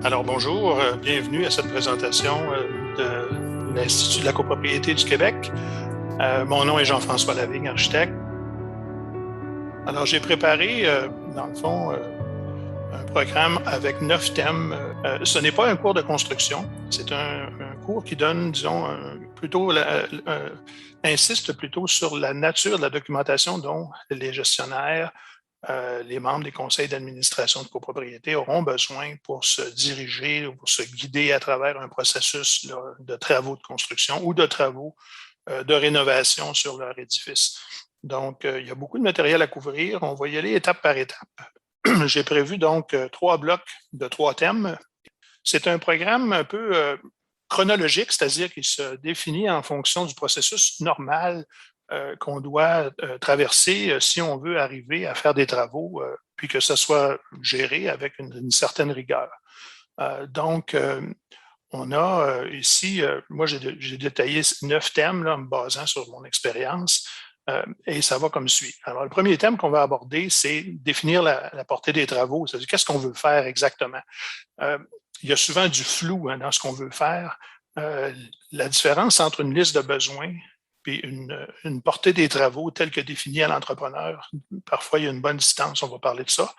Alors bonjour, bienvenue à cette présentation de l'Institut de la copropriété du Québec. Mon nom est Jean-François Lavigne, architecte. Alors j'ai préparé, dans le fond, un programme avec 9 thèmes. Ce n'est pas un cours de construction, c'est un cours qui donne, disons, insiste plutôt sur la nature de la documentation dont les gestionnaires, les membres des conseils d'administration de copropriété auront besoin pour se diriger ou pour se guider à travers un processus là, de travaux de construction ou de travaux de rénovation sur leur édifice. Donc, il y a beaucoup de matériel à couvrir. On va y aller étape par étape. J'ai prévu donc 3 blocs de 3 thèmes. C'est un programme un peu chronologique, c'est-à-dire qu'il se définit en fonction du processus normal qu'on doit traverser si on veut arriver à faire des travaux, puis que ça soit géré avec une certaine rigueur. Donc, on a ici, moi j'ai détaillé 9 thèmes là, en me basant sur mon expérience. Et ça va comme suit. Alors, le premier thème qu'on va aborder, c'est définir la portée des travaux, c'est-à-dire qu'est-ce qu'on veut faire exactement. Il y a souvent du flou dans ce qu'on veut faire. La différence entre une liste de besoins et une portée des travaux telle que définie à l'entrepreneur, parfois il y a une bonne distance, on va parler de ça.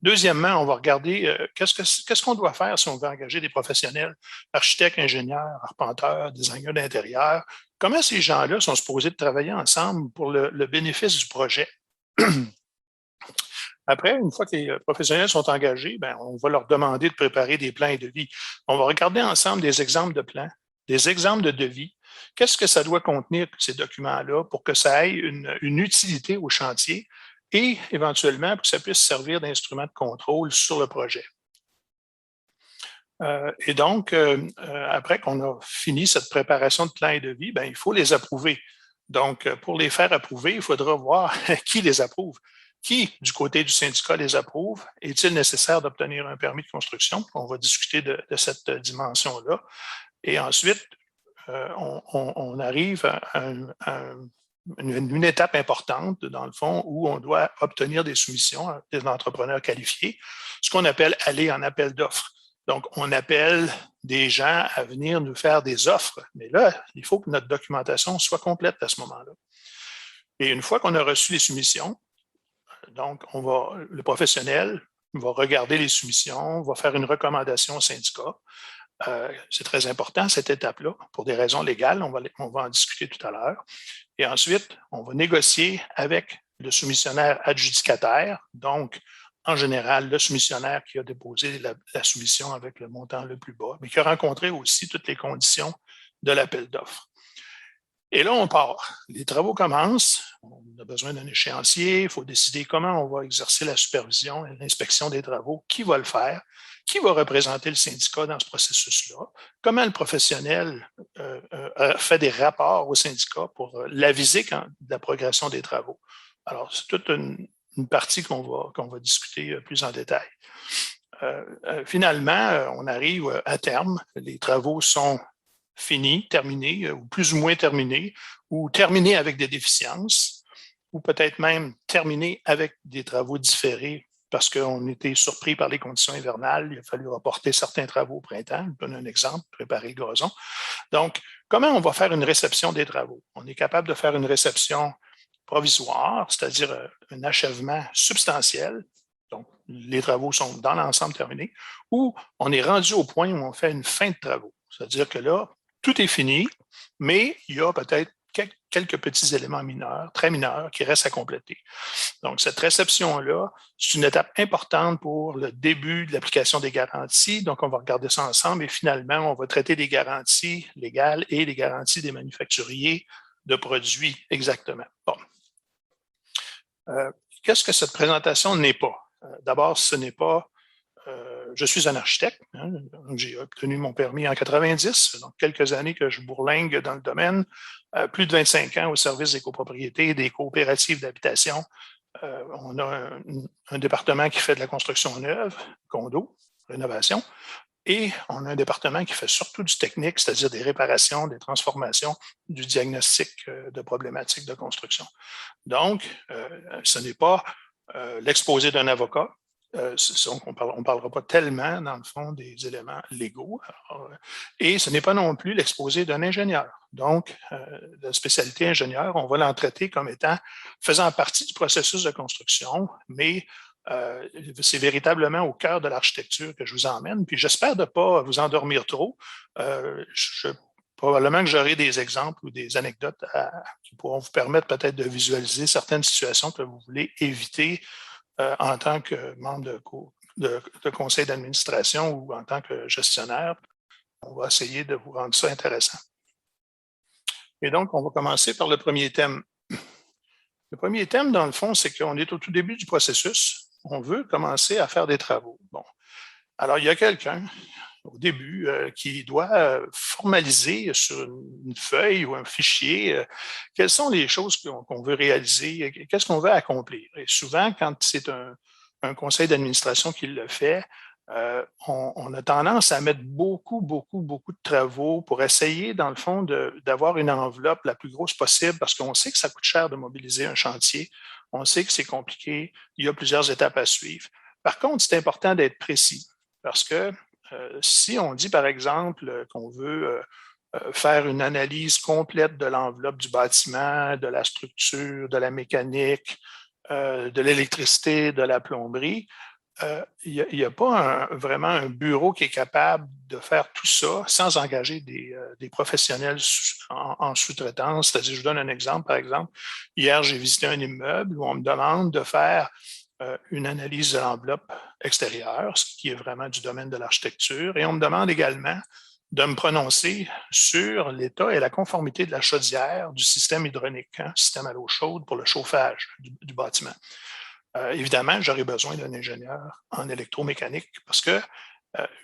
Deuxièmement, on va regarder qu'est-ce qu'on doit faire si on veut engager des professionnels, architectes, ingénieurs, arpenteurs, designers d'intérieur. Comment ces gens-là sont supposés de travailler ensemble pour le bénéfice du projet? Après, une fois que les professionnels sont engagés, ben, on va leur demander de préparer des plans et devis. On va regarder ensemble des exemples de plans, des exemples de devis. Qu'est-ce que ça doit contenir, ces documents-là, pour que ça ait une utilité au chantier et éventuellement pour que ça puisse servir d'instrument de contrôle sur le projet. Et donc, après qu'on a fini cette préparation de plans et devis, ben, il faut les approuver. Donc, pour les faire approuver, il faudra voir qui les approuve. Qui, du côté du syndicat, les approuve? Est-il nécessaire d'obtenir un permis de construction? On va discuter de cette dimension-là. Et ensuite, on arrive à une étape importante, dans le fond, où on doit obtenir des soumissions des entrepreneurs qualifiés, ce qu'on appelle aller en appel d'offres. Donc, on appelle des gens à venir nous faire des offres. Mais là, il faut que notre documentation soit complète à ce moment-là. Et une fois qu'on a reçu les soumissions, donc, le professionnel va regarder les soumissions, va faire une recommandation au syndicat. C'est très important, cette étape-là, pour des raisons légales. On va en discuter tout à l'heure. Et ensuite, on va négocier avec le soumissionnaire adjudicataire, donc, en général, le soumissionnaire qui a déposé la soumission avec le montant le plus bas, mais qui a rencontré aussi toutes les conditions de l'appel d'offres. Et là, on part. Les travaux commencent. On a besoin d'un échéancier. Il faut décider comment on va exercer la supervision et l'inspection des travaux. Qui va le faire? Qui va représenter le syndicat dans ce processus-là? Comment le professionnel fait des rapports au syndicat pour l'aviser de la progression des travaux? Alors, c'est toute une partie qu'on va discuter plus en détail. Finalement, on arrive à terme. Les travaux sont fini, terminé, ou plus ou moins terminé, ou terminé avec des déficiences, ou peut-être même terminé avec des travaux différés parce qu'on était surpris par les conditions hivernales. Il a fallu reporter certains travaux au printemps. Je donne un exemple, préparer le gazon. Donc, comment on va faire une réception des travaux? On est capable de faire une réception provisoire, c'est-à-dire un achèvement substantiel. Donc, les travaux sont dans l'ensemble terminés, ou on est rendu au point où on fait une fin de travaux. C'est-à-dire que là, tout est fini, mais il y a peut-être quelques petits éléments mineurs, très mineurs, qui restent à compléter. Donc, cette réception-là, c'est une étape importante pour le début de l'application des garanties. Donc, on va regarder ça ensemble et finalement, on va traiter des garanties légales et les garanties des manufacturiers de produits exactement. Bon. Qu'est-ce que cette présentation n'est pas? D'abord, ce n'est pas je suis un architecte. Hein, j'ai obtenu mon permis en 90, donc quelques années que je bourlingue dans le domaine, plus de 25 ans au service des copropriétés et des coopératives d'habitation. On a un département qui fait de la construction neuve, condo, rénovation, et on a un département qui fait surtout du technique, c'est-à-dire des réparations, des transformations, du diagnostic de problématiques de construction. Donc, ce n'est pas l'exposé d'un avocat. On ne parlera pas tellement, dans le fond, des éléments légaux. Alors, et ce n'est pas non plus l'exposé d'un ingénieur. Donc, la spécialité ingénieur, on va l'en traiter comme étant faisant partie du processus de construction, mais c'est véritablement au cœur de l'architecture que je vous emmène. Puis j'espère de ne pas vous endormir trop. Probablement que j'aurai des exemples ou des anecdotes qui pourront vous permettre peut-être de visualiser certaines situations que vous voulez éviter en tant que membre de conseil d'administration ou en tant que gestionnaire. On va essayer de vous rendre ça intéressant. Et donc, on va commencer par le premier thème. Le premier thème, dans le fond, c'est qu'on est au tout début du processus. On veut commencer à faire des travaux. Bon. Alors, il y a quelqu'un au début qui doit formaliser sur une feuille ou un fichier quelles sont les choses qu'on veut réaliser, qu'est-ce qu'on veut accomplir. Et souvent, quand c'est un conseil d'administration qui le fait, on a tendance à mettre beaucoup de travaux pour essayer, dans le fond, d'avoir une enveloppe la plus grosse possible parce qu'on sait que ça coûte cher de mobiliser un chantier. On sait que c'est compliqué. Il y a plusieurs étapes à suivre. Par contre, c'est important d'être précis parce que si on dit, par exemple, qu'on veut faire une analyse complète de l'enveloppe du bâtiment, de la structure, de la mécanique, de l'électricité, de la plomberie, il n'y a pas vraiment un bureau qui est capable de faire tout ça sans engager des professionnels en sous-traitance. C'est-à-dire, je vous donne un exemple, par exemple. Hier, j'ai visité un immeuble où on me demande de faire une analyse de l'enveloppe extérieure, ce qui est vraiment du domaine de l'architecture, et on me demande également de me prononcer sur l'état et la conformité de la chaudière du système hydraulique, système à l'eau chaude pour le chauffage du bâtiment. Évidemment, j'aurai besoin d'un ingénieur en électromécanique parce que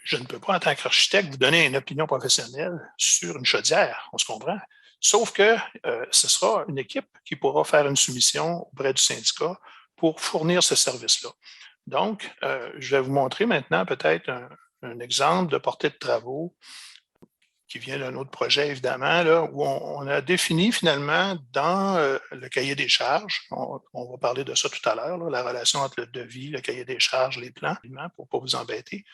je ne peux pas, en tant qu'architecte, vous donner une opinion professionnelle sur une chaudière, on se comprend. Sauf que ce sera une équipe qui pourra faire une soumission auprès du syndicat pour fournir ce service-là. Donc, je vais vous montrer maintenant peut-être un exemple de portée de travaux qui vient d'un autre projet, évidemment, là, où on a défini finalement dans le cahier des charges, on va parler de ça tout à l'heure, la relation entre le devis, le cahier des charges, les plans, pour ne pas vous embêter.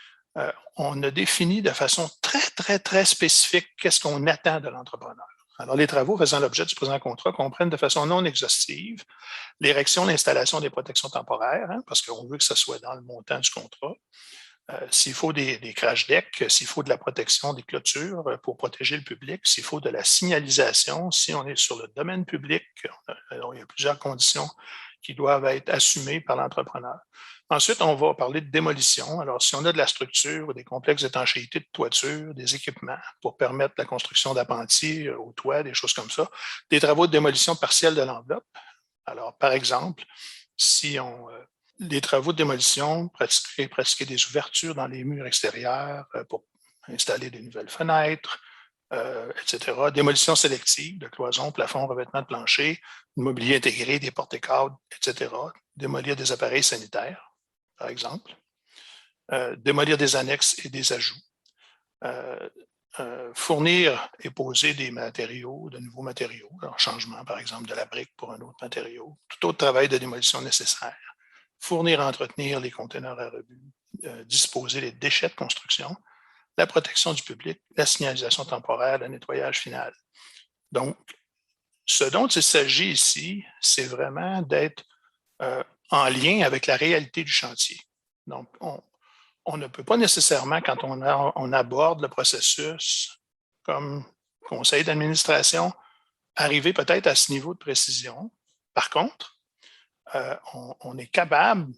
On a défini de façon très spécifique qu'est-ce qu'on attend de l'entrepreneur. Alors, les travaux faisant l'objet du présent contrat comprennent de façon non exhaustive l'érection, l'installation des protections temporaires, parce qu'on veut que ce soit dans le montant du contrat. S'il faut des crash decks, s'il faut de la protection des clôtures pour protéger le public, s'il faut de la signalisation, si on est sur le domaine public, alors il y a plusieurs conditions qui doivent être assumées par l'entrepreneur. Ensuite, on va parler de démolition. Alors, si on a de la structure ou des complexes d'étanchéité de toiture, des équipements pour permettre la construction d'appentis au toit, des choses comme ça, des travaux de démolition partielle de l'enveloppe. Alors, par exemple, si on les travaux de démolition, pratiquer des ouvertures dans les murs extérieurs pour installer des nouvelles fenêtres, etc. Démolition sélective de cloisons, plafonds, revêtements de plancher, mobilier intégré, des portes et cadres, etc. Démolir des appareils sanitaires, par exemple. Démolir des annexes et des ajouts. Fournir et poser des matériaux, de nouveaux matériaux, en changement, par exemple, de la brique pour un autre matériau. Tout autre travail de démolition nécessaire. Fournir et entretenir les conteneurs à rebut, disposer les déchets de construction, la protection du public, la signalisation temporaire, le nettoyage final. Donc, ce dont il s'agit ici, c'est vraiment d'être en lien avec la réalité du chantier. Donc, on ne peut pas nécessairement, quand on aborde le processus comme conseil d'administration, arriver peut-être à ce niveau de précision. Par contre, on est capable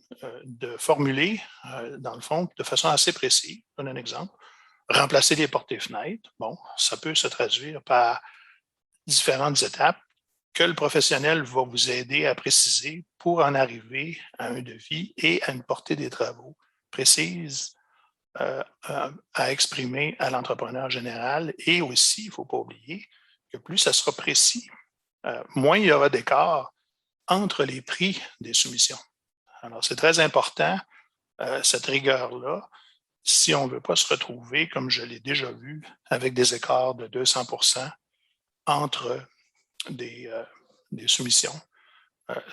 de formuler, dans le fond, de façon assez précise. Je donne un exemple. Remplacer les portes et fenêtres. Bon, ça peut se traduire par différentes étapes que le professionnel va vous aider à préciser pour en arriver à un devis et à une portée des travaux précise à exprimer à l'entrepreneur général. Et aussi, il ne faut pas oublier que plus ça sera précis, moins il y aura d'écart entre les prix des soumissions. Alors, c'est très important, cette rigueur-là, si on ne veut pas se retrouver, comme je l'ai déjà vu, avec des écarts de 200 entre des soumissions,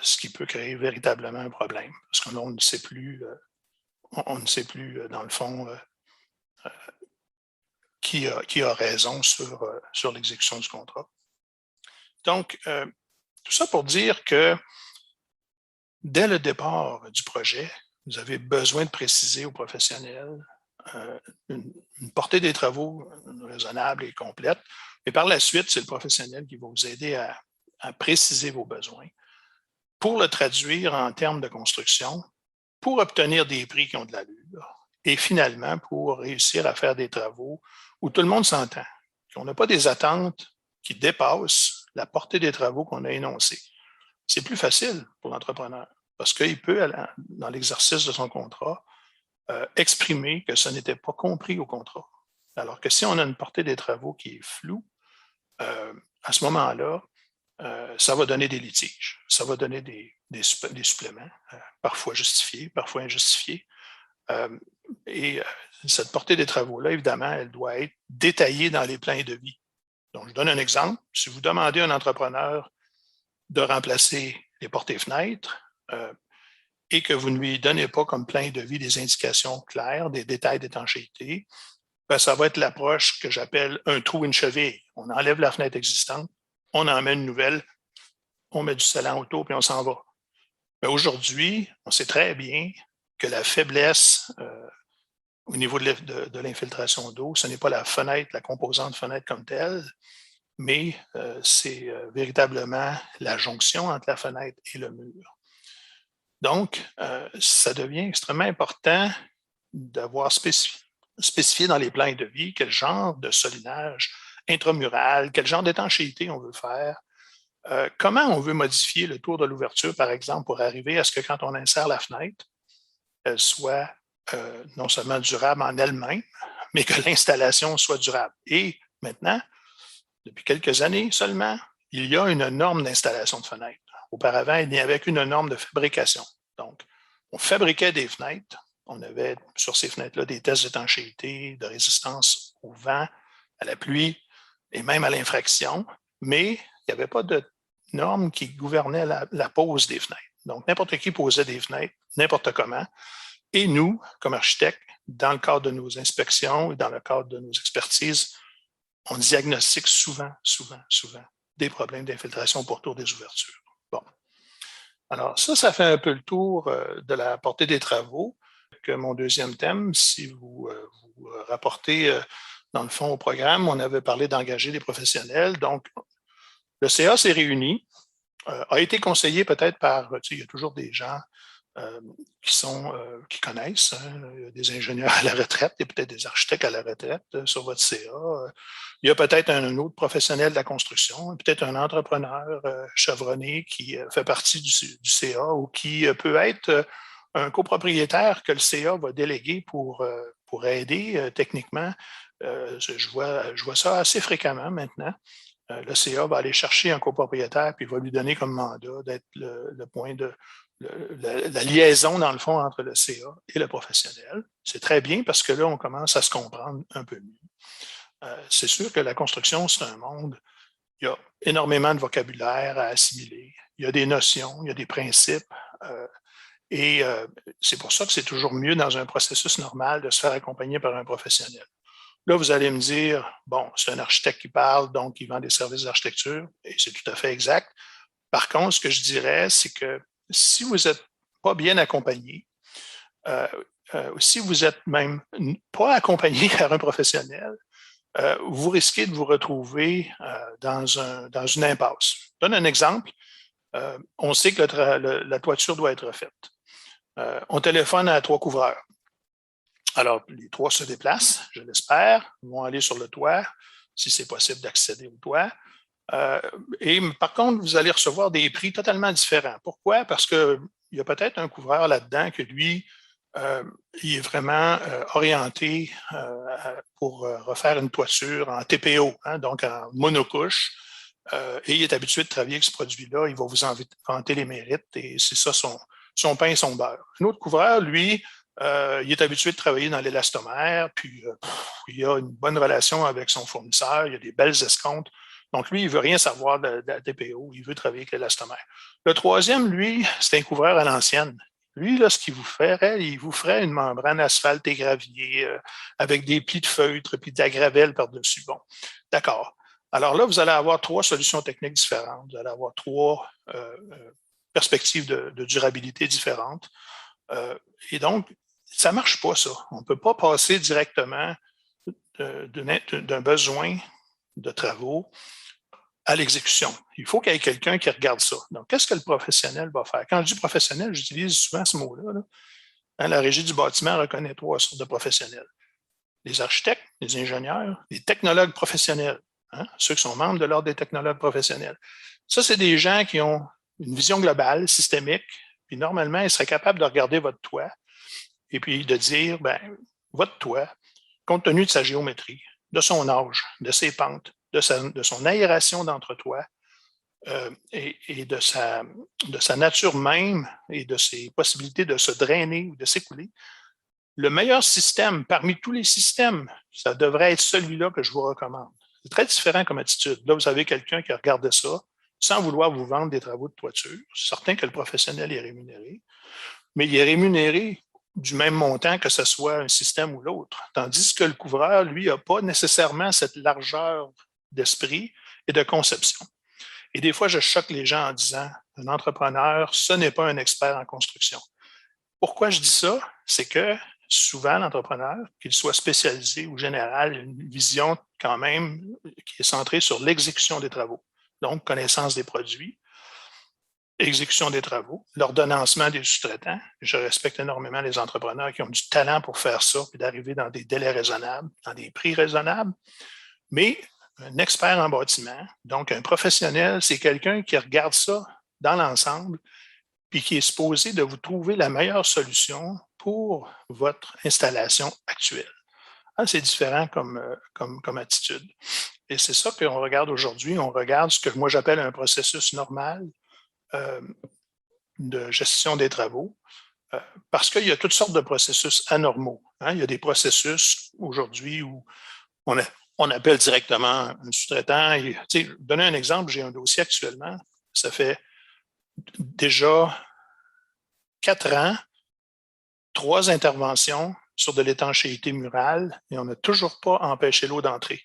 ce qui peut créer véritablement un problème, parce qu'on ne sait plus on ne sait plus, dans le fond, qui a raison sur l'exécution du contrat. Donc, tout ça pour dire que dès le départ du projet, vous avez besoin de préciser aux professionnels une portée des travaux raisonnable et complète. Et par la suite, c'est le professionnel qui va vous aider à préciser vos besoins pour le traduire en termes de construction, pour obtenir des prix qui ont de l'allure et finalement pour réussir à faire des travaux où tout le monde s'entend, qu'on n'a pas des attentes qui dépassent la portée des travaux qu'on a énoncés. C'est plus facile pour l'entrepreneur parce qu'il peut, dans l'exercice de son contrat, exprimer que ça n'était pas compris au contrat. Alors que si on a une portée des travaux qui est floue, à ce moment-là, ça va donner des litiges, ça va donner des suppléments, parfois justifiés, parfois injustifiés. Et cette portée des travaux-là, évidemment, elle doit être détaillée dans les plans de vie. Donc, je donne un exemple. Si vous demandez à un entrepreneur de remplacer les portes et fenêtres et que vous ne lui donnez pas comme plan de vie des indications claires, des détails d'étanchéité, ben, ça va être l'approche que j'appelle un trou, une cheville. On enlève la fenêtre existante, on en met une nouvelle, on met du scellant autour, puis on s'en va. Mais aujourd'hui, on sait très bien que la faiblesse au niveau de l'infiltration d'eau, ce n'est pas la fenêtre, la composante fenêtre comme telle, mais c'est véritablement la jonction entre la fenêtre et le mur. Donc, ça devient extrêmement important d'avoir spécifié dans les plans de vie quel genre de solinage intramural, quel genre d'étanchéité on veut faire, comment on veut modifier le tour de l'ouverture, par exemple, pour arriver à ce que quand on insère la fenêtre, elle soit non seulement durable en elle-même, mais que l'installation soit durable. Et maintenant, depuis quelques années seulement, il y a une norme d'installation de fenêtres. Auparavant, il n'y avait qu'une norme de fabrication. Donc, on fabriquait des fenêtres. On avait sur ces fenêtres-là des tests d'étanchéité, de résistance au vent, à la pluie et même à l'infraction, mais il n'y avait pas de norme qui gouvernait la pose des fenêtres. Donc, n'importe qui posait des fenêtres, n'importe comment. Et nous, comme architectes, dans le cadre de nos inspections et dans le cadre de nos expertises, on diagnostique souvent des problèmes d'infiltration pourtour des ouvertures. Bon. Alors, ça fait un peu le tour de la portée des travaux. Que mon deuxième thème, si vous rapportez dans le fond au programme, on avait parlé d'engager des professionnels. Donc, le CA s'est réuni, a été conseillé peut-être par, il y a toujours des gens qui connaissent, des ingénieurs à la retraite, il y a peut-être des architectes à la retraite sur votre CA. Il y a peut-être un autre professionnel de la construction, peut-être un entrepreneur chevronné qui fait partie du CA ou qui peut être un copropriétaire que le CA va déléguer pour aider techniquement. Je vois ça assez fréquemment maintenant. Le CA va aller chercher un copropriétaire puis il va lui donner comme mandat d'être le point de la liaison, dans le fond, entre le CA et le professionnel. C'est très bien parce que là, on commence à se comprendre un peu mieux. C'est sûr que la construction, c'est un monde, il y a énormément de vocabulaire à assimiler. Il y a des notions, il y a des principes. Et c'est pour ça que c'est toujours mieux dans un processus normal de se faire accompagner par un professionnel. Là, vous allez me dire, bon, c'est un architecte qui parle, donc il vend des services d'architecture, et c'est tout à fait exact. Par contre, ce que je dirais, c'est que si vous n'êtes pas bien accompagné, si vous n'êtes même pas accompagné par un professionnel, vous risquez de vous retrouver dans une impasse. Je donne un exemple. On sait que la toiture doit être faite. On téléphone à 3 couvreurs. Alors, les 3 se déplacent, je l'espère, vont aller sur le toit, si c'est possible d'accéder au toit. Et par contre, vous allez recevoir des prix totalement différents. Pourquoi? Parce qu'il y a peut-être un couvreur là-dedans que lui, il est vraiment orienté pour refaire une toiture en TPO, hein, donc en monocouche. Et il est habitué de travailler avec ce produit-là. Il va vous vanter les mérites et c'est ça son pain et son beurre. Un autre couvreur, lui, il est habitué de travailler dans l'élastomère, puis il a une bonne relation avec son fournisseur, il a des belles escomptes. Donc, lui, il ne veut rien savoir de la TPO, il veut travailler avec l'élastomère. Le troisième, lui, c'est un couvreur à l'ancienne. Lui, là, ce qu'il vous ferait, il vous ferait une membrane asphalte et gravier avec des plis de feutre puis de la gravelle par-dessus. Bon, d'accord. Alors là, vous allez avoir 3 solutions techniques différentes. Vous allez avoir 3 perspectives de durabilité différentes. Et donc, ça ne marche pas, ça. On ne peut pas passer directement d'un besoin de travaux à l'exécution. Il faut qu'il y ait quelqu'un qui regarde ça. Donc, qu'est-ce que le professionnel va faire? Quand je dis professionnel, j'utilise souvent ce mot-là. Là. Hein, la Régie du bâtiment reconnaît 3 sortes de professionnels. Les architectes, les ingénieurs, les technologues professionnels, hein, ceux qui sont membres de l'Ordre des technologues professionnels. Ça, c'est des gens qui ont une vision globale, systémique, puis normalement, ils seraient capables de regarder votre toit et puis de dire, ben, votre toit, compte tenu de sa géométrie, de son âge, de ses pentes, de son aération d'entretoit et de sa nature même et de ses possibilités de se drainer ou de s'écouler, le meilleur système parmi tous les systèmes, ça devrait être celui-là que je vous recommande. C'est très différent comme attitude. Là, vous avez quelqu'un qui regarde ça sans vouloir vous vendre des travaux de toiture. C'est certain que le professionnel est rémunéré, mais il est rémunéré du même montant que ce soit un système ou l'autre. Tandis que le couvreur, lui, n'a pas nécessairement cette largeur d'esprit et de conception. Et des fois, je choque les gens en disant, un entrepreneur, ce n'est pas un expert en construction. Pourquoi je dis ça? C'est que souvent, l'entrepreneur, qu'il soit spécialisé ou général, a une vision quand même qui est centrée sur l'exécution des travaux. Donc, connaissance des produits, exécution des travaux, l'ordonnancement des sous-traitants. Je respecte énormément les entrepreneurs qui ont du talent pour faire ça, puis d'arriver dans des délais raisonnables, dans des prix raisonnables. Mais un expert en bâtiment, donc un professionnel, c'est quelqu'un qui regarde ça dans l'ensemble, puis qui est supposé de vous trouver la meilleure solution pour votre installation actuelle. C'est différent comme attitude. Et c'est ça qu'on regarde aujourd'hui. On regarde ce que moi j'appelle un processus normal de gestion des travaux, parce qu'il y a toutes sortes de processus anormaux. Hein. Il y a des processus aujourd'hui où on appelle directement un sous-traitant. Donner un exemple, j'ai un dossier actuellement, ça fait déjà 4 ans, 3 interventions sur de l'étanchéité murale et on n'a toujours pas empêché l'eau d'entrer.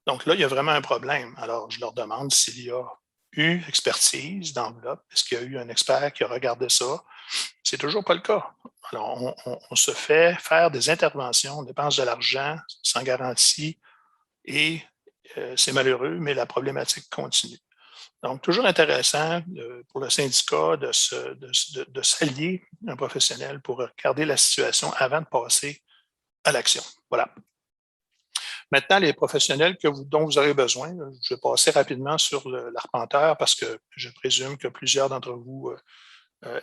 Donc là, il y a vraiment un problème. Alors, je leur demande s'il y a eu expertise d'enveloppe. Est-ce qu'il y a eu un expert qui a regardé ça? C'est toujours pas le cas. Alors, on se fait faire des interventions, on dépense de l'argent sans garantie et c'est malheureux, mais la problématique continue. Donc, toujours intéressant pour le syndicat de s'allier un professionnel pour regarder la situation avant de passer à l'action. Voilà. Maintenant, les professionnels dont vous aurez besoin, je vais passer rapidement sur l'arpenteur parce que je présume que plusieurs d'entre vous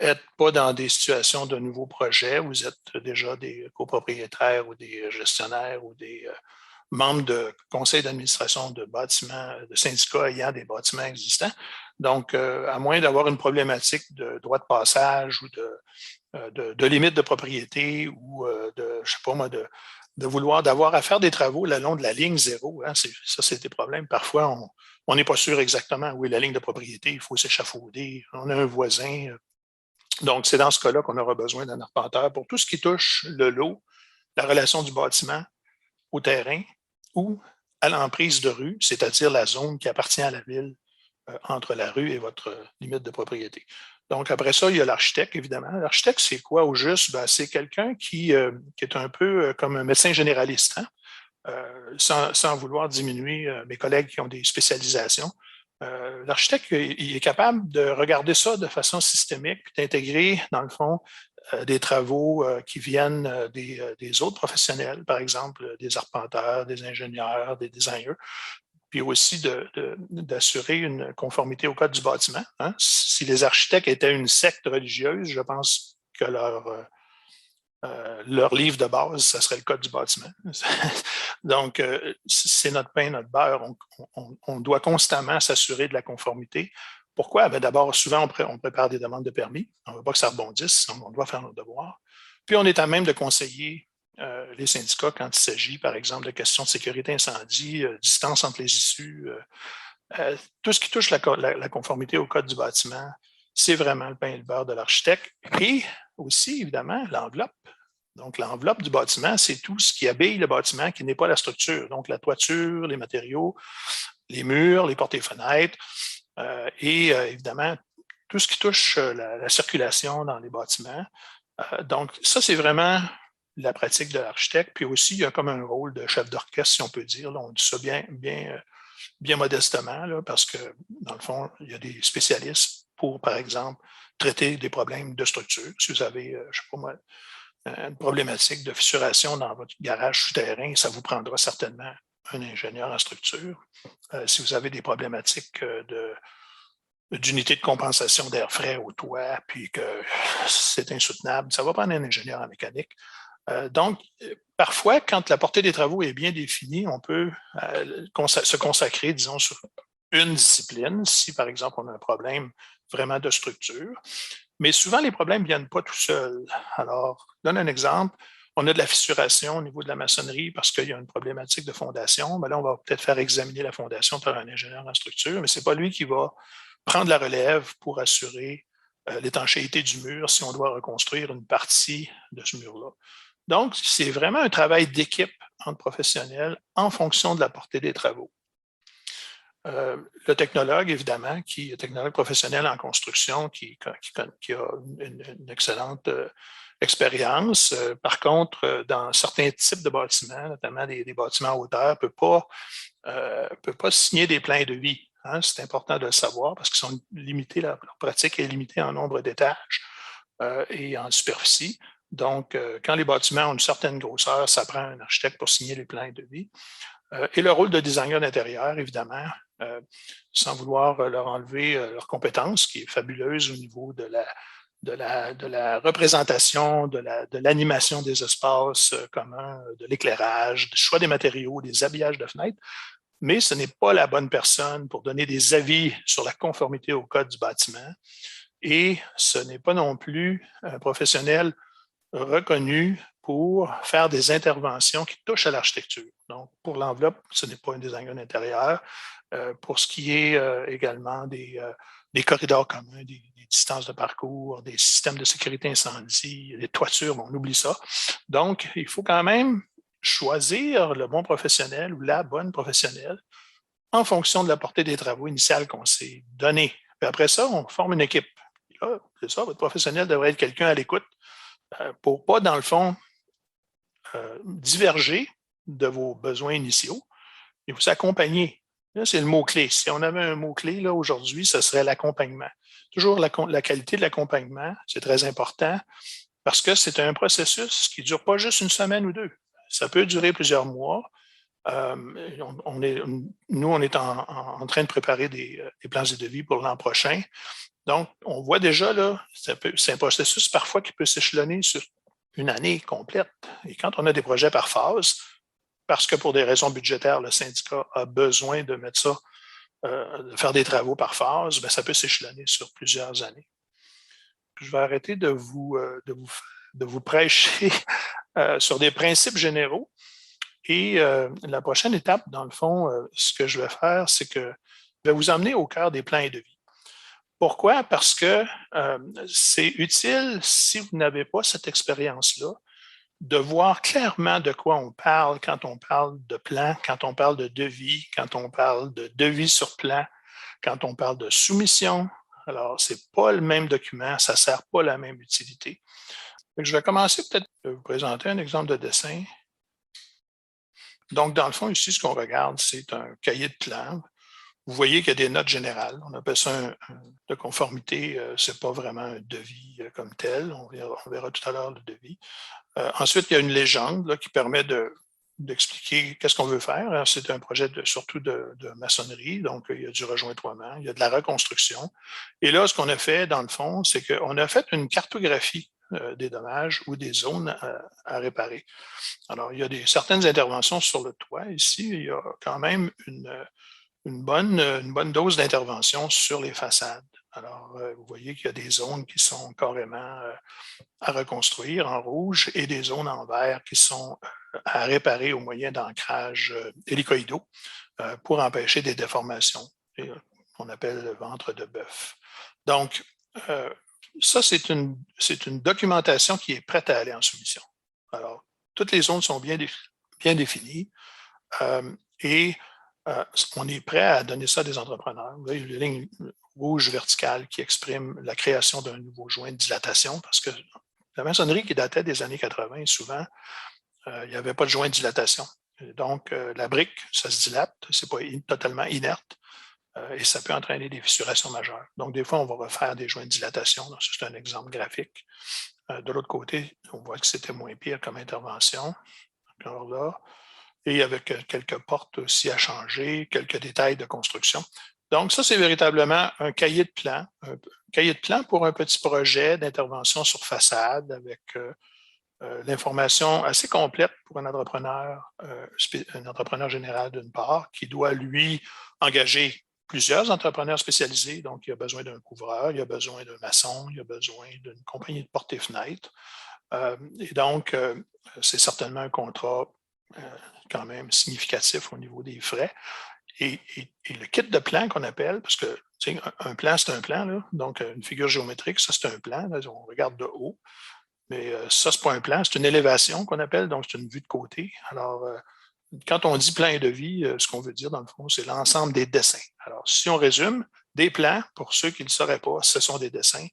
n'êtes pas dans des situations de nouveaux projets. Vous êtes déjà des copropriétaires ou des gestionnaires ou des membres de conseils d'administration de bâtiments, de syndicats ayant des bâtiments existants. Donc, à moins d'avoir une problématique de droit de passage ou de limite de propriété ou je sais pas moi, d'avoir à faire des travaux le long de la ligne zéro. Hein, ça, c'est des problèmes. Parfois, on n'est pas sûr exactement où est la ligne de propriété. Il faut s'échafauder. On a un voisin. Donc, c'est dans ce cas-là qu'on aura besoin d'un arpenteur pour tout ce qui touche le lot, la relation du bâtiment au terrain ou à l'emprise de rue, c'est-à-dire la zone qui appartient à la ville entre la rue et votre limite de propriété. Donc, après ça, il y a l'architecte, évidemment. L'architecte, c'est quoi au juste? Ben, c'est quelqu'un qui est un peu comme un médecin généraliste, hein? Sans vouloir diminuer mes collègues qui ont des spécialisations. L'architecte, il est capable de regarder ça de façon systémique, d'intégrer, dans le fond, des travaux qui viennent des autres professionnels, par exemple des arpenteurs, des ingénieurs, des designers, puis aussi d'assurer une conformité au code du bâtiment. Hein. Si les architectes étaient une secte religieuse, je pense que leur livre de base, ça serait le code du bâtiment. Donc, c'est notre pain, notre beurre. On doit constamment s'assurer de la conformité. Pourquoi? Ben, d'abord, souvent, on prépare des demandes de permis. On ne veut pas que ça rebondisse. On doit faire nos devoirs. Puis, on est à même de conseiller les syndicats quand il s'agit, par exemple, de questions de sécurité incendie, distance entre les issues. Tout ce qui touche la conformité au code du bâtiment, c'est vraiment le pain et le beurre de l'architecte. Et aussi, évidemment, l'enveloppe. Donc, l'enveloppe du bâtiment, c'est tout ce qui habille le bâtiment qui n'est pas la structure. Donc, la toiture, les matériaux, les murs, les portes et fenêtres, et évidemment, tout ce qui touche la circulation dans les bâtiments. Donc, ça, c'est vraiment la pratique de l'architecte. Puis aussi, il y a comme un rôle de chef d'orchestre, si on peut dire. Là, on dit ça bien modestement, là, parce que, dans le fond, il y a des spécialistes pour, par exemple, traiter des problèmes de structure. Si vous avez, je ne sais pas moi, une problématique de fissuration dans votre garage souterrain, ça vous prendra certainement un ingénieur en structure. Si vous avez des problématiques d'unité de compensation d'air frais au toit, puis que c'est insoutenable, ça va prendre un ingénieur en mécanique. Donc, parfois, quand la portée des travaux est bien définie, on peut se consacrer, disons, sur une discipline, si par exemple on a un problème vraiment de structure. Mais souvent, les problèmes ne viennent pas tout seuls. Alors, je donne un exemple. On a de la fissuration au niveau de la maçonnerie parce qu'il y a une problématique de fondation. Ben là, on va peut-être faire examiner la fondation par un ingénieur en structure, mais ce n'est pas lui qui va prendre la relève pour assurer l'étanchéité du mur si on doit reconstruire une partie de ce mur-là. Donc, c'est vraiment un travail d'équipe entre professionnels en fonction de la portée des travaux. Le technologue, évidemment, qui est technologue professionnel en construction, qui a une excellente expérience. Par contre, dans certains types de bâtiments, notamment des bâtiments à hauteur, ne peut pas signer des plans de vie. Hein. C'est important de le savoir parce qu'ils sont limités, leur pratique est limitée en nombre d'étages et en superficie. Donc, quand les bâtiments ont une certaine grosseur, ça prend un architecte pour signer les plans de vie. Et le rôle de designer d'intérieur, évidemment, sans vouloir leur enlever leur compétence, qui est fabuleuse au niveau de la représentation, de l'animation des espaces communs, de l'éclairage, du choix des matériaux, des habillages de fenêtres, mais ce n'est pas la bonne personne pour donner des avis sur la conformité au code du bâtiment. Et ce n'est pas non plus un professionnel reconnu pour faire des interventions qui touchent à l'architecture. Donc, pour l'enveloppe, ce n'est pas un designer d'intérieur. Pour ce qui est également des corridors communs, des distances de parcours, des systèmes de sécurité incendie, des toitures, on oublie ça. Donc, il faut quand même choisir le bon professionnel ou la bonne professionnelle en fonction de la portée des travaux initiales qu'on s'est donnés. Puis après ça, on forme une équipe. Là, c'est ça, votre professionnel devrait être quelqu'un à l'écoute pour pas, dans le fond, diverger de vos besoins initiaux et vous accompagner. Là, c'est le mot-clé. Si on avait un mot-clé là aujourd'hui, ce serait l'accompagnement. Toujours la qualité de l'accompagnement, c'est très important parce que c'est un processus qui ne dure pas juste une semaine ou deux. Ça peut durer plusieurs mois. Nous, on est en train de préparer des plans de devis pour l'an prochain. Donc, on voit déjà, là, c'est un processus parfois qui peut s'échelonner sur une année complète. Et quand on a des projets par phase, parce que pour des raisons budgétaires, le syndicat a besoin de mettre ça, de faire des travaux par phase, bien, ça peut s'échelonner sur plusieurs années. Je vais arrêter de vous prêcher sur des principes généraux. Et la prochaine étape, dans le fond, ce que je vais faire, c'est que je vais vous emmener au cœur des plans et devis. Pourquoi? Parce que c'est utile, si vous n'avez pas cette expérience-là, de voir clairement de quoi on parle quand on parle de plan, quand on parle de devis, quand on parle de devis sur plan, quand on parle de soumission. Alors, ce n'est pas le même document, ça ne sert pas la même utilité. Donc, je vais commencer peut-être à vous présenter un exemple de dessin. Donc, dans le fond, ici, ce qu'on regarde, c'est un cahier de plan. Vous voyez qu'il y a des notes générales. On appelle ça de conformité. Ce n'est pas vraiment un devis comme tel. On verra tout à l'heure le devis. Ensuite, il y a une légende là, qui permet d'expliquer qu'est-ce qu'on veut faire. C'est un projet surtout de maçonnerie, donc il y a du rejointoiement, il y a de la reconstruction. Et là, ce qu'on a fait, dans le fond, c'est qu'on a fait une cartographie des dommages ou des zones à réparer. Alors, il y a certaines interventions sur le toit. Ici, il y a quand même une bonne dose d'intervention sur les façades. Alors, vous voyez qu'il y a des zones qui sont carrément à reconstruire en rouge et des zones en vert qui sont à réparer au moyen d'ancrages hélicoïdaux pour empêcher des déformations, qu'on appelle le ventre de bœuf. Donc, ça, c'est une documentation qui est prête à aller en soumission. Alors, toutes les zones sont bien définies et on est prêt à donner ça à des entrepreneurs. Vous voyez, la ligne rouge verticale qui exprime la création d'un nouveau joint de dilatation, parce que la maçonnerie qui datait des années 80, souvent, il n'y avait pas de joint de dilatation. Donc, la brique, ça se dilate, c'est pas totalement inerte et ça peut entraîner des fissurations majeures. Donc, des fois, on va refaire des joints de dilatation. C'est un exemple graphique. De l'autre côté, on voit que c'était moins pire comme intervention. Alors là, et avec quelques portes aussi à changer, quelques détails de construction. Donc, ça, c'est véritablement un cahier de plan. Un cahier de plan pour un petit projet d'intervention sur façade avec l'information assez complète pour un entrepreneur général d'une part, qui doit, lui, engager plusieurs entrepreneurs spécialisés. Donc, il y a besoin d'un couvreur, il y a besoin d'un maçon, il y a besoin d'une compagnie de portes et fenêtres. Et donc, c'est certainement un contrat quand même significatif au niveau des frais. Et le kit de plan qu'on appelle, parce que un plan, c'est un plan, là, donc une figure géométrique, ça, c'est un plan, là, on regarde de haut. Mais ça, ce n'est pas un plan, c'est une élévation qu'on appelle, donc c'est une vue de côté. Alors, quand on dit plan et devis, ce qu'on veut dire, dans le fond, c'est l'ensemble des dessins. Alors, si on résume, des plans, pour ceux qui ne le sauraient pas, ce sont des dessins,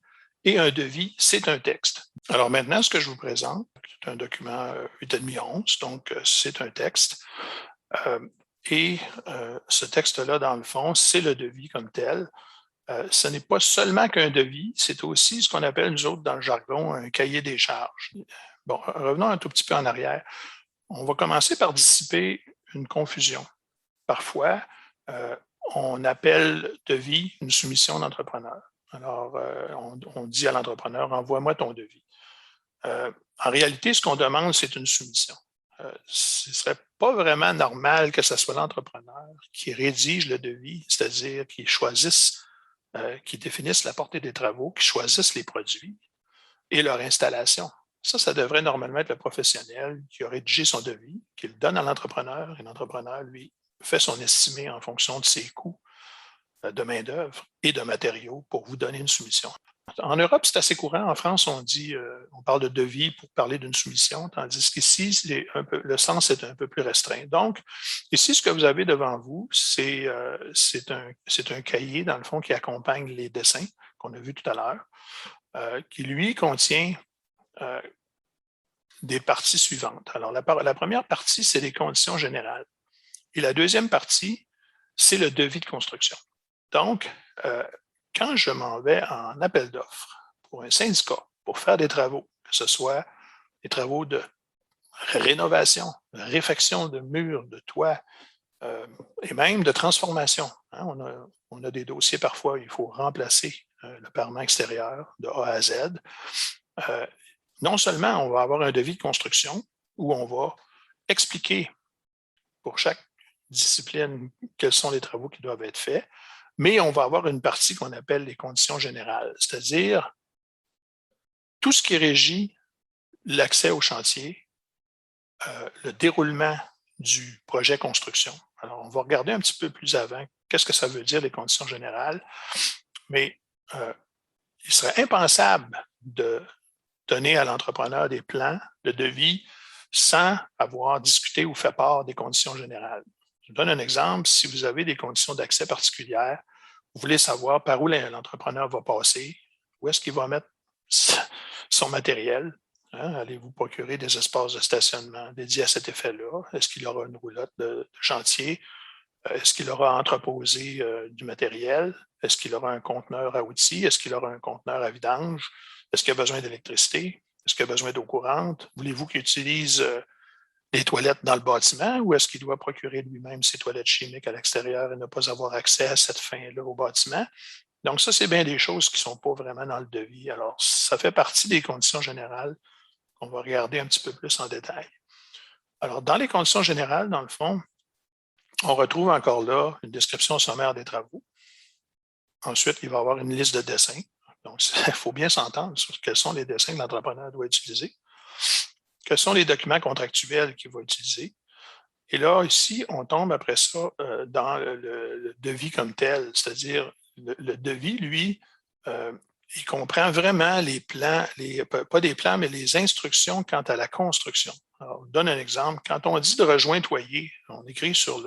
et un devis, c'est un texte. Alors maintenant, ce que je vous présente, c'est un document 8,5-11, donc c'est un texte. Et ce texte-là, dans le fond, c'est le devis comme tel. Ce n'est pas seulement qu'un devis, c'est aussi ce qu'on appelle, nous autres, dans le jargon, un cahier des charges. Bon, revenons un tout petit peu en arrière. On va commencer par dissiper une confusion. Parfois, on appelle devis une soumission d'entrepreneur. Alors, on dit à l'entrepreneur, envoie-moi ton devis. En réalité, ce qu'on demande, c'est une soumission. Ce ne serait pas vraiment normal que ce soit l'entrepreneur qui rédige le devis, c'est-à-dire qu'il choisisse qui définissent la portée des travaux, qui choisissent les produits et leur installation. Ça devrait normalement être le professionnel qui a rédigé son devis, qui le donne à l'entrepreneur, et l'entrepreneur, lui, fait son estimé en fonction de ses coûts de main-d'œuvre et de matériaux pour vous donner une soumission. En Europe, c'est assez courant. En France, on parle de devis pour parler d'une soumission, tandis qu'ici, le sens est un peu plus restreint. Donc, ici, ce que vous avez devant vous, c'est un cahier, dans le fond, qui accompagne les dessins qu'on a vus tout à l'heure, qui, lui, contient des parties suivantes. Alors, la première partie, c'est les conditions générales. Et la deuxième partie, c'est le devis de construction. Donc, quand je m'en vais en appel d'offres pour un syndicat, pour faire des travaux, que ce soit des travaux de rénovation, de réfection de murs, de toits, et même de transformation. Hein, on a des dossiers parfois où il faut remplacer le parement extérieur de A à Z. Non seulement on va avoir un devis de construction où on va expliquer pour chaque discipline quels sont les travaux qui doivent être faits, mais on va avoir une partie qu'on appelle les conditions générales, c'est-à-dire tout ce qui régit l'accès au chantier, le déroulement du projet construction. Alors, on va regarder un petit peu plus avant qu'est-ce que ça veut dire les conditions générales, mais il serait impensable de donner à l'entrepreneur des plans de devis sans avoir discuté ou fait part des conditions générales. Je vous donne un exemple. Si vous avez des conditions d'accès particulières, vous voulez savoir par où l'entrepreneur va passer, où est-ce qu'il va mettre son matériel. Hein? Allez-vous procurer des espaces de stationnement dédiés à cet effet-là? Est-ce qu'il aura une roulotte de chantier? Est-ce qu'il aura entreposé du matériel? Est-ce qu'il aura un conteneur à outils? Est-ce qu'il aura un conteneur à vidange? Est-ce qu'il a besoin d'électricité? Est-ce qu'il a besoin d'eau courante? Voulez-vous qu'il utilise les toilettes dans le bâtiment ou est-ce qu'il doit procurer lui-même ses toilettes chimiques à l'extérieur et ne pas avoir accès à cette fin-là au bâtiment? Donc, ça, c'est bien des choses qui ne sont pas vraiment dans le devis. Alors, ça fait partie des conditions générales qu'on va regarder un petit peu plus en détail. Alors, dans les conditions générales, dans le fond, on retrouve encore là une description sommaire des travaux. Ensuite, il va y avoir une liste de dessins. Donc, il faut bien s'entendre sur quels sont les dessins que l'entrepreneur doit utiliser, quels sont les documents contractuels qu'il va utiliser. Et là, ici, on tombe après ça dans le devis comme tel, c'est-à-dire le devis, lui, il comprend vraiment les plans, pas des plans, mais les instructions quant à la construction. Alors, je donne un exemple. Quand on dit de rejointoyer, on écrit sur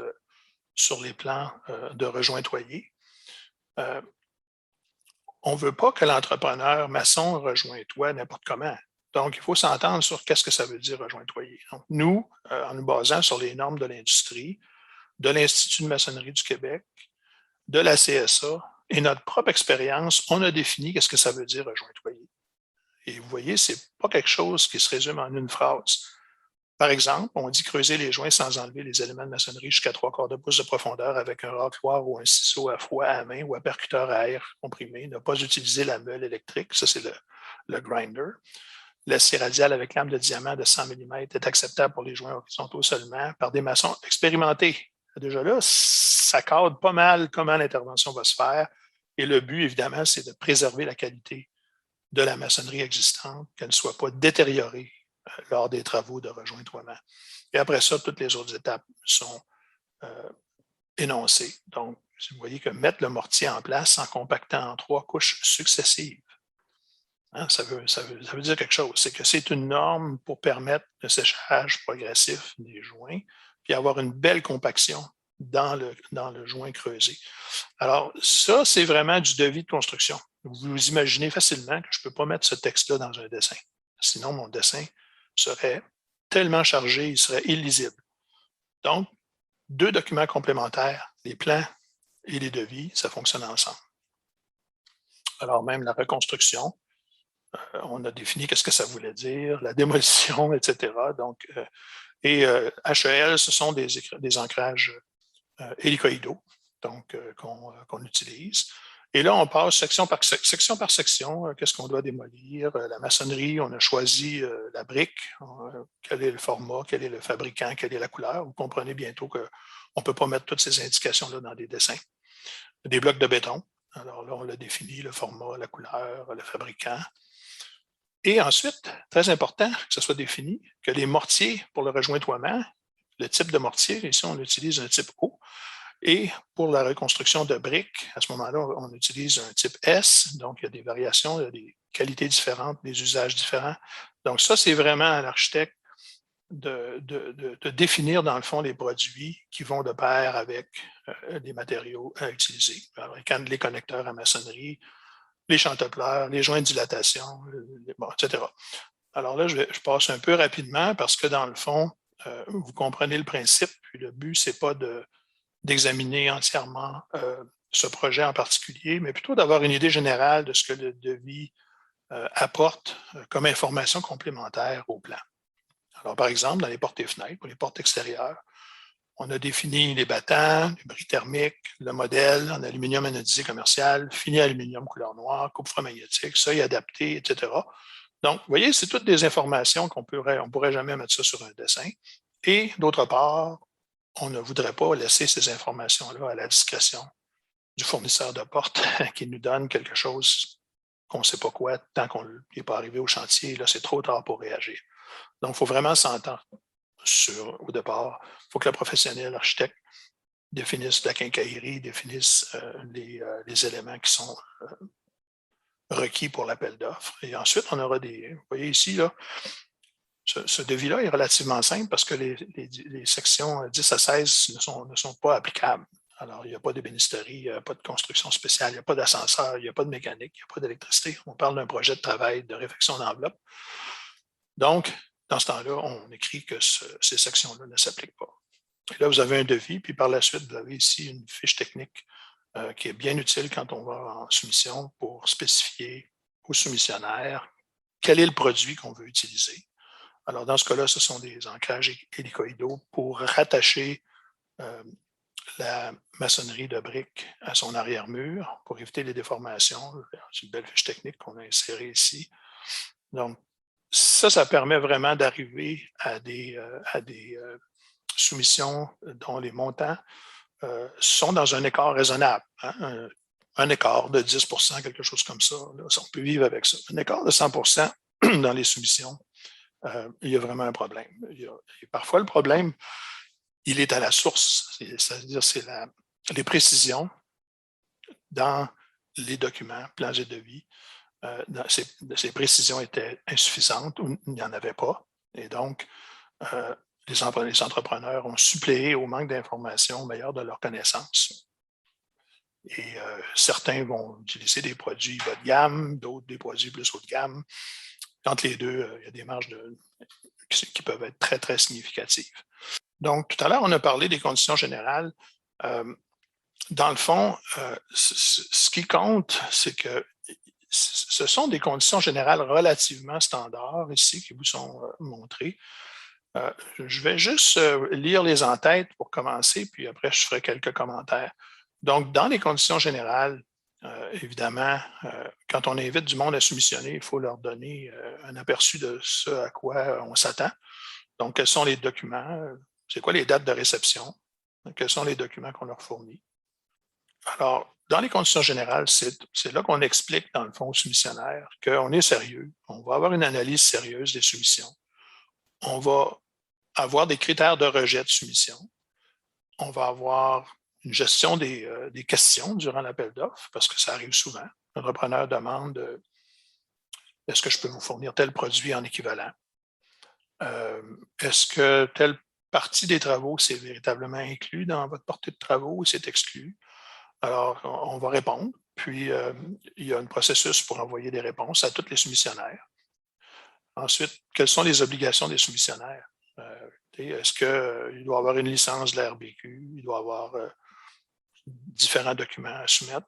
les plans de rejointoyer. On ne veut pas que l'entrepreneur maçon rejointoie n'importe comment. Donc, il faut s'entendre sur qu'est-ce que ça veut dire rejointoyer. Donc, nous, en nous basant sur les normes de l'industrie, de l'Institut de maçonnerie du Québec, de la CSA et notre propre expérience, on a défini qu'est-ce que ça veut dire rejointoyer. Et vous voyez, ce n'est pas quelque chose qui se résume en une phrase. Par exemple, on dit creuser les joints sans enlever les éléments de maçonnerie jusqu'à 3/4 de pouce de profondeur avec un racloir ou un ciseau à froid à main ou un percuteur à air comprimé. Ne pas utiliser la meule électrique, ça c'est le grinder. L'acier radial avec lame de diamant de 100 mm est acceptable pour les joints horizontaux seulement par des maçons expérimentés. Déjà là, ça cadre pas mal comment l'intervention va se faire. Et le but, évidemment, c'est de préserver la qualité de la maçonnerie existante, qu'elle ne soit pas détériorée lors des travaux de rejointoiement. Et après ça, toutes les autres étapes sont énoncées. Donc, vous voyez que mettre le mortier en place en compactant en 3 couches successives, hein, ça veut dire quelque chose. C'est que c'est une norme pour permettre le séchage progressif des joints, puis avoir une belle compaction dans le joint creusé. Alors, ça, c'est vraiment du devis de construction. Vous imaginez facilement que je ne peux pas mettre ce texte-là dans un dessin. Sinon, mon dessin serait tellement chargé, il serait illisible. Donc, 2 documents complémentaires, les plans et les devis, ça fonctionne ensemble. Alors, même la reconstruction, on a défini qu'est-ce que ça voulait dire, la démolition, etc. Donc, HEL, ce sont des ancrages hélicoïdaux qu'on utilise. Et là, on passe section par section. Qu'est-ce qu'on doit démolir? La maçonnerie, on a choisi la brique. Quel est le format? Quel est le fabricant? Quelle est la couleur? Vous comprenez bientôt qu'on ne peut pas mettre toutes ces indications-là dans des dessins. Des blocs de béton. Alors là, on l'a défini, le format, la couleur, le fabricant. Et ensuite, très important que ce soit défini, que les mortiers pour le rejointoiement, le type de mortier, ici, on utilise un type O. Et pour la reconstruction de briques, à ce moment-là, on utilise un type S. Donc, il y a des variations, il y a des qualités différentes, des usages différents. Donc, ça, c'est vraiment à l'architecte de définir, dans le fond, les produits qui vont de pair avec les matériaux à utiliser. Alors, les connecteurs à maçonnerie, les chantepleurs, les joints de dilatation, etc. Alors là, je passe un peu rapidement parce que, dans le fond, vous comprenez le principe, puis le but, ce n'est pas d'examiner entièrement ce projet en particulier, mais plutôt d'avoir une idée générale de ce que le devis apporte comme information complémentaire au plan. Alors, par exemple, dans les portes et fenêtres, pour les portes extérieures, on a défini les battants, les bris thermiques, le modèle en aluminium anodisé commercial, fini aluminium couleur noire, coupe-froid magnétique, seuil adapté, etc. Donc, vous voyez, c'est toutes des informations on ne pourrait jamais mettre ça sur un dessin. Et d'autre part, on ne voudrait pas laisser ces informations-là à la discrétion du fournisseur de porte qui nous donne quelque chose qu'on ne sait pas quoi tant qu'on n'est pas arrivé au chantier. Là, c'est trop tard pour réagir. Donc, il faut vraiment s'entendre au départ. Il faut que le professionnel, l'architecte, définisse la quincaillerie, définisse les éléments qui sont requis pour l'appel d'offres. Et ensuite, on aura vous voyez ici, là, ce devis-là est relativement simple parce que les sections 10 à 16 ne sont pas applicables. Alors, il n'y a pas d'ébénisterie, il n'y a pas de construction spéciale, il n'y a pas d'ascenseur, il n'y a pas de mécanique, il n'y a pas d'électricité. On parle d'un projet de travail de réfection d'enveloppe. Donc, dans ce temps-là, on écrit que ces sections-là ne s'appliquent pas. Et là, vous avez un devis, puis par la suite, vous avez ici une fiche technique qui est bien utile quand on va en soumission pour spécifier au soumissionnaire quel est le produit qu'on veut utiliser. Alors, dans ce cas-là, ce sont des ancrages hélicoïdaux pour rattacher la maçonnerie de briques à son arrière-mur pour éviter les déformations. C'est une belle fiche technique qu'on a insérée ici. Donc, ça permet vraiment d'arriver à des soumissions dont les montants sont dans un écart raisonnable. Hein? Un écart de 10 quelque chose comme ça. Là, on peut vivre avec ça. Un écart de 100 dans les soumissions, il y a vraiment un problème. Et parfois, le problème, il est à la source. C'est-à-dire, c'est les précisions dans les documents, plans et devis, ces précisions étaient insuffisantes ou il n'y en avait pas. Et donc, les entrepreneurs ont suppléé au manque d'informations au meilleur de leurs connaissances. Et certains vont utiliser des produits bas de gamme, d'autres des produits plus haut de gamme. Entre les deux, il y a des marges qui peuvent être très, très significatives. Donc, tout à l'heure, on a parlé des conditions générales. Dans le fond, ce qui compte, c'est que ce sont des conditions générales relativement standards ici qui vous sont montrées. Je vais juste lire les en-têtes pour commencer, puis après, je ferai quelques commentaires. Donc, dans les conditions générales, évidemment, quand on invite du monde à soumissionner, il faut leur donner un aperçu de ce à quoi on s'attend. Donc, quels sont les documents? C'est quoi les dates de réception? Quels sont les documents qu'on leur fournit? Alors, dans les conditions générales, c'est là qu'on explique, dans le fond, aux soumissionnaires qu'on est sérieux. On va avoir une analyse sérieuse des soumissions. On va avoir des critères de rejet de soumission. On va avoir une gestion des questions durant l'appel d'offres, parce que ça arrive souvent. L'entrepreneur demande est-ce que je peux vous fournir tel produit en équivalent? Est-ce que telle partie des travaux, c'est véritablement inclus dans votre portée de travaux ou c'est exclu? Alors, on va répondre, puis il y a un processus pour envoyer des réponses à tous les soumissionnaires. Ensuite, quelles sont les obligations des soumissionnaires? Est-ce qu'il doit avoir une licence de la RBQ? Il doit avoir différents documents à soumettre.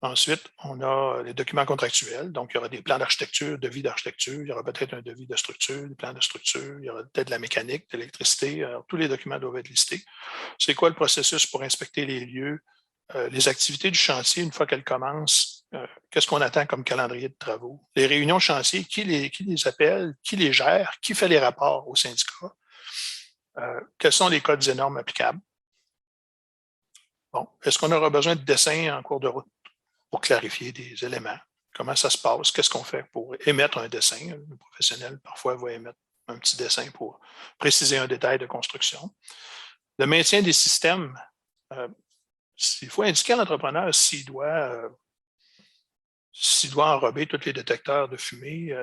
Ensuite, on a les documents contractuels. Donc, il y aura des plans d'architecture, devis d'architecture, il y aura peut-être un devis de structure, des plans de structure, il y aura peut-être de la mécanique, de l'électricité. Alors, tous les documents doivent être listés. C'est quoi le processus pour inspecter les lieux? Les activités du chantier, une fois qu'elles commencent, qu'est-ce qu'on attend comme calendrier de travaux? Les réunions de chantier, qui les appelle, qui les gère, qui fait les rapports au syndicat? Quels sont les codes et normes applicables? Bon, est-ce qu'on aura besoin de dessins en cours de route pour clarifier des éléments? Comment ça se passe? Qu'est-ce qu'on fait pour émettre un dessin? Le professionnel, parfois, va émettre un petit dessin pour préciser un détail de construction. Le maintien des systèmes, il faut indiquer à l'entrepreneur s'il doit enrober tous les détecteurs de fumée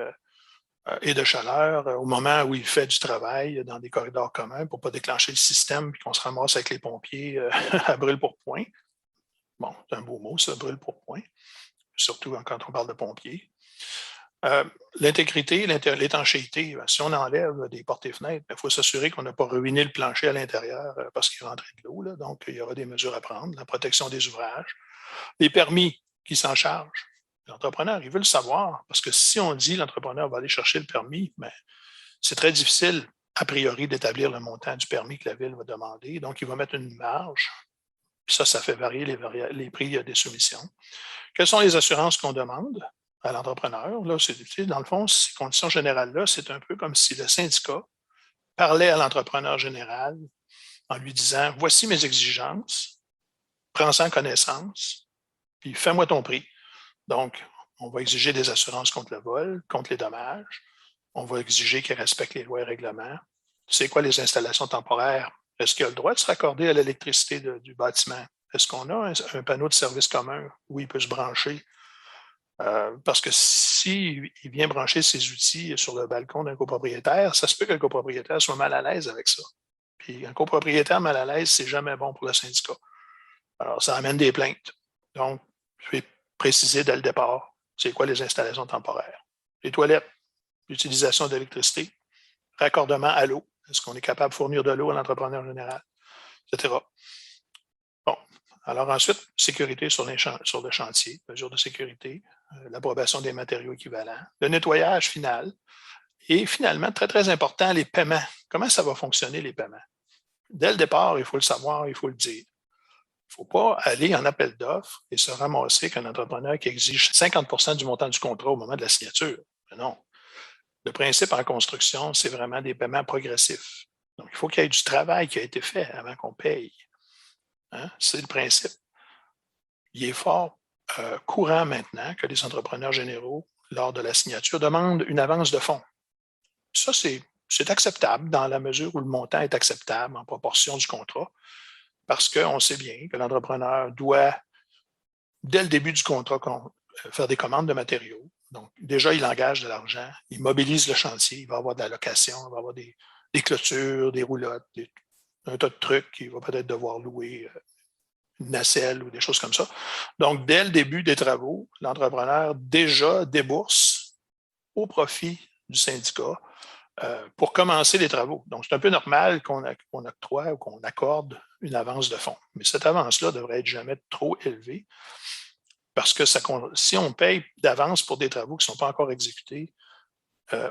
et de chaleur au moment où il fait du travail dans des corridors communs pour ne pas déclencher le système et qu'on se ramasse avec les pompiers à brûle-pourpoint. Bon, c'est un beau mot, ça, brûle-pourpoint, surtout quand on parle de pompiers. L'intégrité, l'étanchéité, si on enlève des portes et fenêtres, il faut s'assurer qu'on n'a pas ruiné le plancher à l'intérieur parce qu'il est rentré de l'eau. Donc, il y aura des mesures à prendre, la protection des ouvrages. Les permis qui s'en chargent. L'entrepreneur, il veut le savoir parce que si on dit l'entrepreneur va aller chercher le permis, mais c'est très difficile, a priori, d'établir le montant du permis que la ville va demander. Donc, il va mettre une marge. Puis ça fait varier les prix des soumissions. Quelles sont les assurances qu'on demande à l'entrepreneur? Là, dans le fond, ces conditions générales-là, c'est un peu comme si le syndicat parlait à l'entrepreneur général en lui disant « Voici mes exigences, prends-en connaissance, puis fais-moi ton prix. » Donc, on va exiger des assurances contre le vol, contre les dommages. On va exiger qu'il respecte les lois et règlements. C'est quoi les installations temporaires? Est-ce qu'il a le droit de se raccorder à l'électricité du bâtiment? Est-ce qu'on a un panneau de service commun où il peut se brancher? Parce que s'il vient brancher ses outils sur le balcon d'un copropriétaire, ça se peut que le copropriétaire soit mal à l'aise avec ça. Puis un copropriétaire mal à l'aise, c'est jamais bon pour le syndicat. Alors, ça amène des plaintes. Donc, je vais préciser dès le départ, c'est quoi les installations temporaires. Les toilettes, l'utilisation d'électricité, raccordement à l'eau. Est-ce qu'on est capable de fournir de l'eau à l'entrepreneur général, etc. Bon. Alors ensuite, sécurité sur le chantier, mesures de sécurité, l'approbation des matériaux équivalents, le nettoyage final et finalement, très, très important, les paiements. Comment ça va fonctionner, les paiements? Dès le départ, il faut le savoir, il faut le dire. Il ne faut pas aller en appel d'offres et se ramasser qu'un entrepreneur qui exige 50% du montant du contrat au moment de la signature. Mais non. Le principe en construction, c'est vraiment des paiements progressifs. Donc, il faut qu'il y ait du travail qui a été fait avant qu'on paye. Hein? C'est le principe. Il est fort courant maintenant que les entrepreneurs généraux, lors de la signature, demandent une avance de fonds. Ça, c'est acceptable dans la mesure où le montant est acceptable en proportion du contrat, parce qu'on sait bien que l'entrepreneur doit, dès le début du contrat, faire des commandes de matériaux. Donc, déjà, il engage de l'argent, il mobilise le chantier, il va avoir de la location, il va avoir des clôtures, des roulottes, un tas de trucs qu'il va peut-être devoir louer, une nacelle ou des choses comme ça. Donc, dès le début des travaux, l'entrepreneur déjà débourse au profit du syndicat pour commencer les travaux. Donc, c'est un peu normal qu'on octroie ou qu'on accorde une avance de fonds. Mais cette avance-là ne devrait être jamais trop élevée parce que si on paye d'avance pour des travaux qui ne sont pas encore exécutés,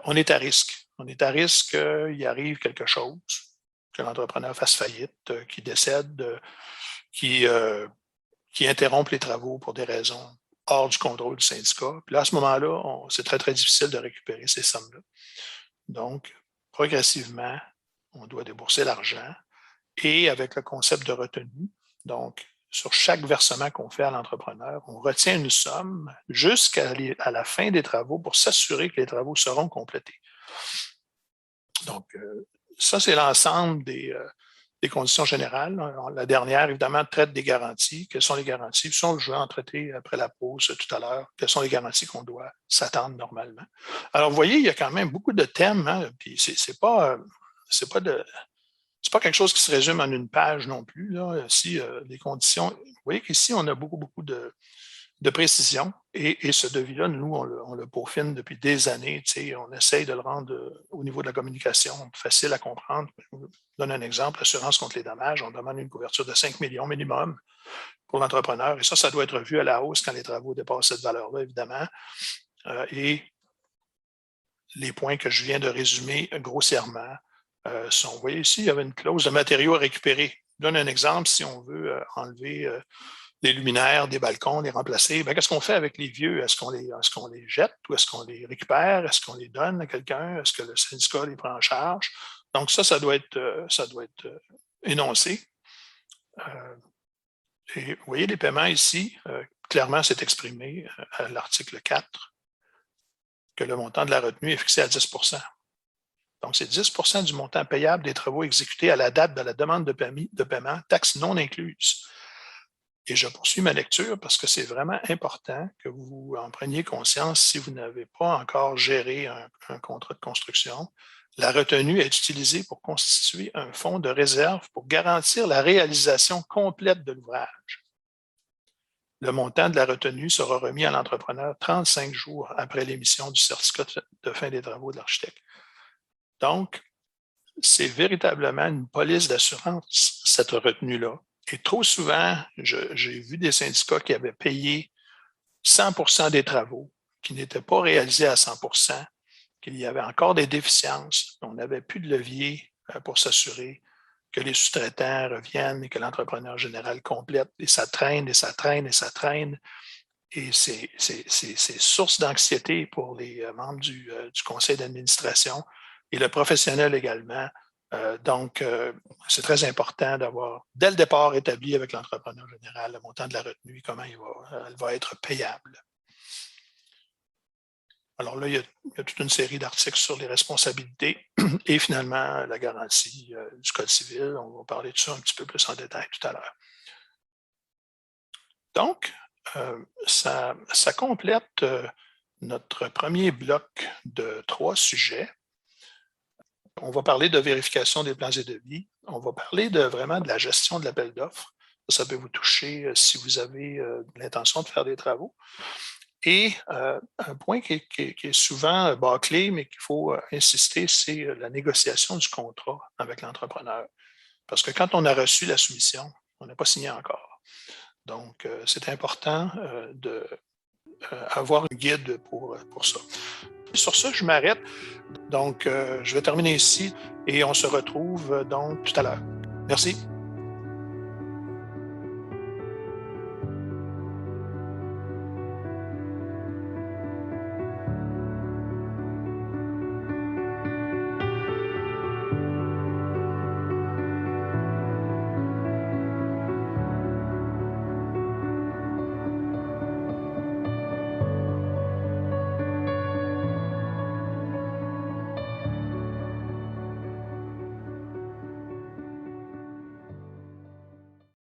on est à risque. On est à risque qu'il arrive quelque chose, que l'entrepreneur fasse faillite, qu'il décède, qui interrompent les travaux pour des raisons hors du contrôle du syndicat. Puis là, à ce moment-là, c'est très, très difficile de récupérer ces sommes-là. Donc, progressivement, on doit débourser l'argent et avec le concept de retenue, donc sur chaque versement qu'on fait à l'entrepreneur, on retient une somme jusqu'à la fin des travaux pour s'assurer que les travaux seront complétés. Donc, ça, c'est l'ensemble des conditions générales. La dernière, évidemment, traite des garanties. Quelles sont les garanties? Puis ça, je vais en traiter après la pause tout à l'heure. Quelles sont les garanties qu'on doit s'attendre normalement? Alors, vous voyez, il y a quand même beaucoup de thèmes, hein, puis c'est pas quelque chose qui se résume en une page non plus. Là. Si les conditions, vous voyez qu'ici, on a beaucoup, beaucoup de précision. Et ce devis-là, nous, on le peaufine depuis des années. On essaye de le rendre au niveau de la communication facile à comprendre. Je vous donne un exemple, l'assurance contre les dommages. On demande une couverture de 5 millions minimum pour l'entrepreneur. Et ça doit être revu à la hausse quand les travaux dépassent cette valeur-là, évidemment. Et les points que je viens de résumer grossièrement sont, vous voyez ici, il y avait une clause de matériaux à récupérer. Je donne un exemple, si on veut enlever des luminaires, des balcons, les remplacer, bien, qu'est-ce qu'on fait avec les vieux? Est-ce qu'on les jette ou est-ce qu'on les récupère? Est-ce qu'on les donne à quelqu'un? Est-ce que le syndicat les prend en charge? Donc ça doit être énoncé. Et vous voyez les paiements ici, clairement, c'est exprimé à l'article 4 que le montant de la retenue est fixé à 10 %. Donc, c'est 10 % du montant payable des travaux exécutés à la date de la demande de paiement, taxes non incluses. Et je poursuis ma lecture parce que c'est vraiment important que vous en preniez conscience si vous n'avez pas encore géré un contrat de construction. La retenue est utilisée pour constituer un fonds de réserve pour garantir la réalisation complète de l'ouvrage. Le montant de la retenue sera remis à l'entrepreneur 35 jours après l'émission du certificat de fin des travaux de l'architecte. Donc, c'est véritablement une police d'assurance, cette retenue-là. Et trop souvent, j'ai vu des syndicats qui avaient payé 100 % des travaux, qui n'étaient pas réalisés à 100 %, qu'il y avait encore des déficiences. On n'avait plus de levier pour s'assurer que les sous-traitants reviennent et que l'entrepreneur général complète. Et ça traîne, et ça traîne, et ça traîne. Et c'est source d'anxiété pour les membres du conseil d'administration et le professionnel également. Donc, c'est très important d'avoir, dès le départ, établi avec l'entrepreneur général le montant de la retenue et comment elle va être payable. Alors là, il y a toute une série d'articles sur les responsabilités et finalement, la garantie du Code civil. On va parler de ça un petit peu plus en détail tout à l'heure. Donc, ça complète notre premier bloc de 3 sujets. On va parler de vérification des plans et devis. On va parler vraiment de la gestion de l'appel d'offres. Ça peut vous toucher si vous avez l'intention de faire des travaux. Et un point qui est souvent bâclé, mais qu'il faut insister, c'est la négociation du contrat avec l'entrepreneur. Parce que quand on a reçu la soumission, on n'a pas signé encore. Donc, c'est important d'avoir un guide pour ça. Sur ça, je m'arrête. Donc, je vais terminer ici et on se retrouve donc tout à l'heure. Merci.